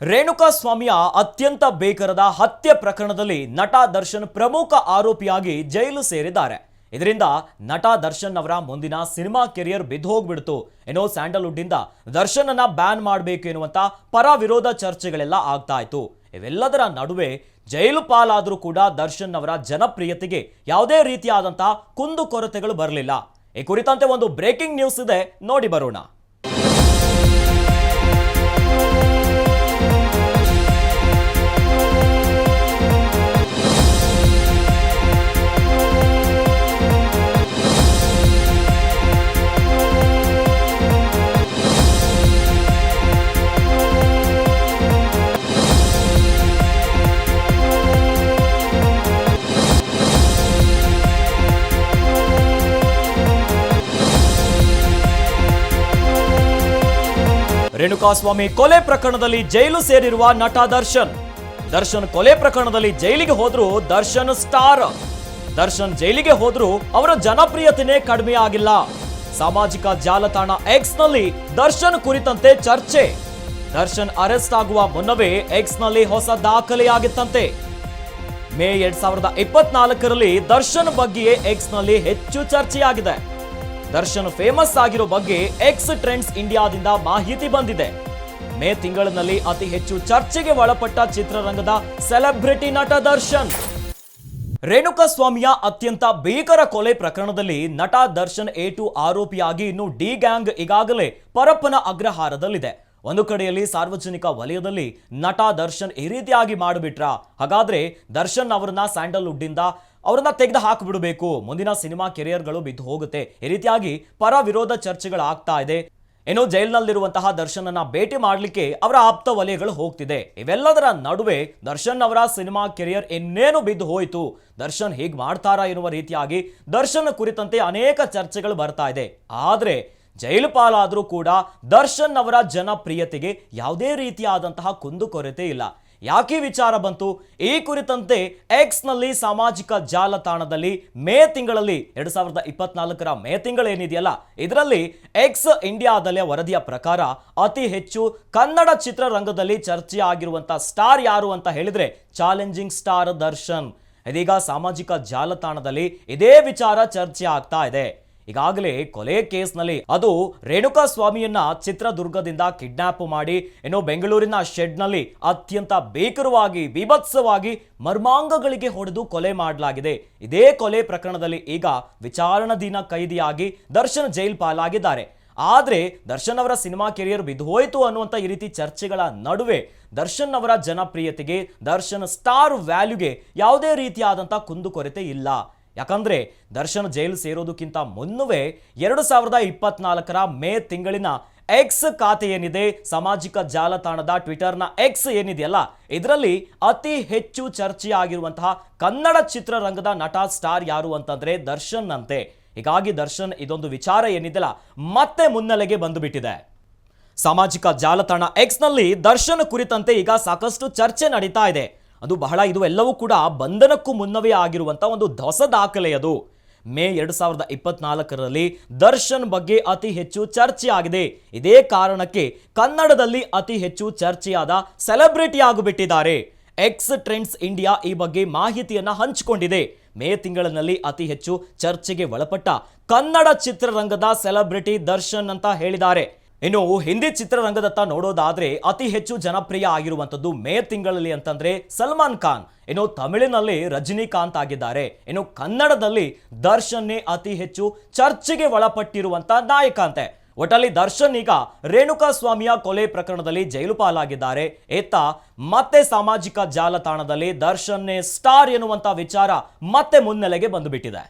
ರೇಣುಕಾಸ್ವಾಮಿಯ ಅತ್ಯಂತ ಬೇಕರದ ಹತ್ಯೆ ಪ್ರಕರಣದಲ್ಲಿ ನಟ ದರ್ಶನ್ ಪ್ರಮುಖ ಆರೋಪಿಯಾಗಿ ಜೈಲು ಸೇರಿದ್ದಾರೆ. ಇದರಿಂದ ನಟ ದರ್ಶನ್ ಅವರ ಮುಂದಿನ ಸಿನಿಮಾ ಕೆರಿಯರ್ ಬಿದ್ದು ಹೋಗ್ಬಿಡ್ತು. ಏನೋ ಸ್ಯಾಂಡಲ್ವುಡ್ ಇಂದ ದರ್ಶನ್ ಅನ್ನ ಬ್ಯಾನ್ ಮಾಡಬೇಕು ಎನ್ನುವಂತ ಪರ ವಿರೋಧ ಚರ್ಚೆಗಳೆಲ್ಲ ಆಗ್ತಾ ಇತ್ತು. ಇವೆಲ್ಲದರ ನಡುವೆ ಜೈಲು ಪಾಲಾದರೂ ಕೂಡ ದರ್ಶನ್ ಅವರ ಜನಪ್ರಿಯತೆಗೆ ಯಾವುದೇ ರೀತಿಯಾದಂತಹ ಕುಂದುಕೊರತೆಗಳು ಬರಲಿಲ್ಲ. ಈ ಕುರಿತಂತೆ ಒಂದು ಬ್ರೇಕಿಂಗ್ ನ್ಯೂಸ್ ಇದೆ, ನೋಡಿ ಬರೋಣ. ರೇಣುಕಾಸ್ವಾಮಿ ಕೊಲೆ ಪ್ರಕರಣದಲ್ಲಿ ಜೈಲು ಸೇರಿರುವ ನಟ ದರ್ಶನ್ ಕೊಲೆ ಪ್ರಕರಣದಲ್ಲಿ ಜೈಲಿಗೆ ಹೋದ್ರು ದರ್ಶನ್ ಸ್ಟಾರ್. ದರ್ಶನ್ ಜೈಲಿಗೆ ಹೋದ್ರು ಅವರ ಜನಪ್ರಿಯತೆನೇ ಕಡಿಮೆ ಆಗಿಲ್ಲ. ಸಾಮಾಜಿಕ ಜಾಲತಾಣ ಎಕ್ಸ್ ನಲ್ಲಿ ದರ್ಶನ್ ಕುರಿತಂತೆ ಚರ್ಚೆ. ದರ್ಶನ್ ಅರೆಸ್ಟ್ ಆಗುವ ಮುನ್ನವೇ ಎಕ್ಸ್ ನಲ್ಲಿ ಹೊಸ ದಾಖಲೆಯಾಗಿತ್ತಂತೆ. ಮೇ 2024ರಲ್ಲಿ ದರ್ಶನ್ ಬಗ್ಗೆಯೇ ಎಕ್ಸ್ ನಲ್ಲಿ ಹೆಚ್ಚು ಚರ್ಚೆಯಾಗಿದೆ. ದರ್ಶನ್ ಫೇಮಸ್ ಆಗಿರೋ ಬಗ್ಗೆ ಎಕ್ಸ್ ಟ್ರೆಂಡ್ಸ್ ಇಂಡಿಯಾದಿಂದ ಮಾಹಿತಿ ಬಂದಿದೆ. ಮೇ ತಿಂಗಳಿನಲ್ಲಿ ಅತಿ ಹೆಚ್ಚು ಚರ್ಚೆಗೆ ಒಳಪಟ್ಟ ಚಿತ್ರರಂಗದ ಸೆಲೆಬ್ರಿಟಿ ನಟ ದರ್ಶನ್. ರೇಣುಕಾಸ್ವಾಮಿಯ ಅತ್ಯಂತ ಭೀಕರ ಕೊಲೆ ಪ್ರಕರಣದಲ್ಲಿ ನಟ ದರ್ಶನ್ A2 ಆರೋಪಿಯಾಗಿ ಇನ್ನು ಡಿ ಗ್ಯಾಂಗ್ ಈಗಾಗಲೇ ಪರಪ್ಪನ ಅಗ್ರಹಾರದಲ್ಲಿದೆ. ಒಂದು ಕಡೆಯಲ್ಲಿ ಸಾರ್ವಜನಿಕ ವಲಯದಲ್ಲಿ ನಟ ದರ್ಶನ್ ಈ ರೀತಿಯಾಗಿ ಮಾಡಿಬಿಟ್ರ, ಹಾಗಾದ್ರೆ ದರ್ಶನ್ ಅವರನ್ನ ಸ್ಯಾಂಡಲ್ವುಡ್ ಇಂದ ಅವರನ್ನ ತೆಗೆದು ಹಾಕಿಬಿಡಬೇಕು, ಮುಂದಿನ ಸಿನಿಮಾ ಕೆರಿಯರ್ಗಳು ಬಿದ್ದು ಹೋಗುತ್ತೆ, ಈ ರೀತಿಯಾಗಿ ಪರ ವಿರೋಧ ಚರ್ಚೆಗಳಾಗ್ತಾ ಇದೆ. ಏನೋ ಜೈಲಿನಲ್ಲಿರುವಂತಹ ದರ್ಶನ್ ಅನ್ನ ಭೇಟಿ ಮಾಡಲಿಕ್ಕೆ ಅವರ ಆಪ್ತ ವಲಯಗಳು ಹೋಗ್ತಿದೆ. ಇವೆಲ್ಲದರ ನಡುವೆ ದರ್ಶನ್ ಅವರ ಸಿನಿಮಾ ಕೆರಿಯರ್ ಇನ್ನೇನು ಬಿದ್ದು ಹೋಯಿತು, ದರ್ಶನ್ ಹೀಗೆ ಮಾಡ್ತಾರಾ ಎನ್ನುವ ರೀತಿಯಾಗಿ ದರ್ಶನ್ ಕುರಿತಂತೆ ಅನೇಕ ಚರ್ಚೆಗಳು ಬರ್ತಾ ಇದೆ. ಆದ್ರೆ ಜೈಲು ಪಾಲಾದರೂ ಕೂಡ ದರ್ಶನ್ ಅವರ ಜನಪ್ರಿಯತೆಗೆ ಯಾವುದೇ ರೀತಿಯಾದಂತಹ ಕುಂದುಕೊರತೆ ಇಲ್ಲ. ಯಾಕೆ ವಿಚಾರ ಬಂತು? ಈ ಕುರಿತಂತೆ ಎಕ್ಸ್ ನಲ್ಲಿ ಸಾಮಾಜಿಕ ಜಾಲತಾಣದಲ್ಲಿ ಮೇ ತಿಂಗಳಲ್ಲಿ 2024ರ ಮೇ ತಿಂಗಳೇನಿದೆಯಲ್ಲ, ಇದರಲ್ಲಿ ಎಕ್ಸ್ ಇಂಡಿಯಾದಲ್ಲೇ ವರದಿಯ ಪ್ರಕಾರ ಅತಿ ಹೆಚ್ಚು ಕನ್ನಡ ಚಿತ್ರರಂಗದಲ್ಲಿ ಚರ್ಚೆ ಆಗಿರುವಂತಹ ಸ್ಟಾರ್ ಯಾರು ಅಂತ ಹೇಳಿದ್ರೆ ಚಾಲೆಂಜಿಂಗ್ ಸ್ಟಾರ್ ದರ್ಶನ್. ಇದೀಗ ಸಾಮಾಜಿಕ ಜಾಲತಾಣದಲ್ಲಿ ಇದೇ ವಿಚಾರ ಚರ್ಚೆ ಆಗ್ತಾ ಇದೆ. ಈಗಾಗಲೇ ಕೊಲೆ ಕೇಸ್ನಲ್ಲಿ ಅದು ರೇಣುಕಾಸ್ವಾಮಿಯನ್ನ ಚಿತ್ರದುರ್ಗದಿಂದ ಕಿಡ್ನಾಪ್ ಮಾಡಿ ಏನೋ ಬೆಂಗಳೂರಿನ ಶೆಡ್ನಲ್ಲಿ ಅತ್ಯಂತ ಭೀಕರವಾಗಿ ಬೀಭತ್ಸವಾಗಿ ಮರ್ಮಾಂಗಗಳಿಗೆ ಹೊಡೆದು ಕೊಲೆ ಮಾಡಲಾಗಿದೆ. ಇದೇ ಕೊಲೆ ಪ್ರಕರಣದಲ್ಲಿ ಈಗ ವಿಚಾರಣಾಧೀನ ಕೈದಿಯಾಗಿ ದರ್ಶನ್ ಜೈಲ್ ಪಾಲಾಗಿದ್ದಾರೆ. ಆದ್ರೆ ದರ್ಶನ್ ಅವರ ಸಿನಿಮಾ ಕೆರಿಯರ್ ಬಿದ್ದು ಹೋಯಿತು ಅನ್ನುವಂಥ ಈ ರೀತಿ ಚರ್ಚೆಗಳ ನಡುವೆ ದರ್ಶನ್ ಅವರ ಜನಪ್ರಿಯತೆಗೆ, ದರ್ಶನ್ ಸ್ಟಾರ್ ವ್ಯಾಲ್ಯೂಗೆ ಯಾವುದೇ ರೀತಿಯಾದಂಥ ಕುಂದುಕೊರತೆ ಇಲ್ಲ. ಯಾಕಂದ್ರೆ ದರ್ಶನ್ ಜೈಲು ಸೇರೋದಕ್ಕಿಂತ ಮುನ್ನವೇ 2024ರ ಮೇ ತಿಂಗಳಿನ ಎಕ್ಸ್ ಖಾತೆ ಏನಿದೆ, ಸಾಮಾಜಿಕ ಜಾಲತಾಣದ ಟ್ವಿಟರ್ನ ಎಕ್ಸ್ ಏನಿದೆಯಲ್ಲ, ಇದರಲ್ಲಿ ಅತಿ ಹೆಚ್ಚು ಚರ್ಚೆಯಾಗಿರುವಂತಹ ಕನ್ನಡ ಚಿತ್ರರಂಗದ ನಟ ಸ್ಟಾರ್ ಯಾರು ಅಂತಂದ್ರೆ ದರ್ಶನ್ ಅಂತೆ. ಹೀಗಾಗಿ ದರ್ಶನ್ ಇದೊಂದು ವಿಚಾರ ಏನಿದೆಯಲ್ಲ ಮತ್ತೆ ಮುನ್ನೆಲೆಗೆ ಬಂದುಬಿಟ್ಟಿದೆ. ಸಾಮಾಜಿಕ ಜಾಲತಾಣ ಎಕ್ಸ್ ನಲ್ಲಿ ದರ್ಶನ್ ಕುರಿತಂತೆ ಈಗ ಸಾಕಷ್ಟು ಚರ್ಚೆ ನಡೀತಾ ಇದೆ. ಇದು ಎಲ್ಲವೂ ಕೂಡ ಬಂಧನಕ್ಕೂ ಮುನ್ನವೇ ಆಗಿರುವಂತ ಒಂದು ಹೊಸ ದಾಖಲೆಯದು. ಮೇ 2024ರಲ್ಲಿ ದರ್ಶನ್ ಬಗ್ಗೆ ಅತಿ ಹೆಚ್ಚು ಚರ್ಚೆ ಆಗಿದೆ. ಇದೇ ಕಾರಣಕ್ಕೆ ಕನ್ನಡದಲ್ಲಿ ಅತಿ ಹೆಚ್ಚು ಚರ್ಚೆಯಾದ ಸೆಲೆಬ್ರಿಟಿ ಆಗಿಬಿಟ್ಟಿದ್ದಾರೆ. ಎಕ್ಸ್ ಟ್ರೆಂಡ್ಸ್ ಇಂಡಿಯಾ ಈ ಬಗ್ಗೆ ಮಾಹಿತಿಯನ್ನ ಹಂಚಿಕೊಂಡಿದೆ. ಮೇ ತಿಂಗಳಿನಲ್ಲಿ ಅತಿ ಹೆಚ್ಚು ಚರ್ಚೆಗೆ ಒಳಪಟ್ಟ ಕನ್ನಡ ಚಿತ್ರರಂಗದ ಸೆಲೆಬ್ರಿಟಿ ದರ್ಶನ್ ಅಂತ ಹೇಳಿದ್ದಾರೆ. ಇನ್ನು ಹಿಂದಿ ಚಿತ್ರರಂಗದತ್ತ ನೋಡೋದಾದ್ರೆ ಅತಿ ಹೆಚ್ಚು ಜನಪ್ರಿಯ ಆಗಿರುವಂತದ್ದು ಮೇ ತಿಂಗಳಲ್ಲಿ ಅಂತಂದ್ರೆ ಸಲ್ಮಾನ್ ಖಾನ್. ಇನ್ನು ತಮಿಳಿನಲ್ಲಿ ರಜನಿಕಾಂತ್ ಆಗಿದ್ದಾರೆ. ಇನ್ನು ಕನ್ನಡದಲ್ಲಿ ದರ್ಶನ್ನೇ ಅತಿ ಹೆಚ್ಚು ಚರ್ಚೆಗೆ ಒಳಪಟ್ಟಿರುವಂತ ನಾಯಕ ಅಂತೆ. ಒಟ್ಟಲ್ಲಿ ದರ್ಶನ್ ಈಗ ರೇಣುಕಾಸ್ವಾಮಿಯ ಕೊಲೆ ಪ್ರಕರಣದಲ್ಲಿ ಜೈಲು ಪಾಲಾಗಿದ್ದಾರೆ. ಮತ್ತೆ ಸಾಮಾಜಿಕ ಜಾಲತಾಣದಲ್ಲಿ ದರ್ಶನ್ನೇ ಸ್ಟಾರ್ ಎನ್ನುವಂತ ವಿಚಾರ ಮತ್ತೆ ಮುನ್ನೆಲೆಗೆ ಬಂದುಬಿಟ್ಟಿದೆ.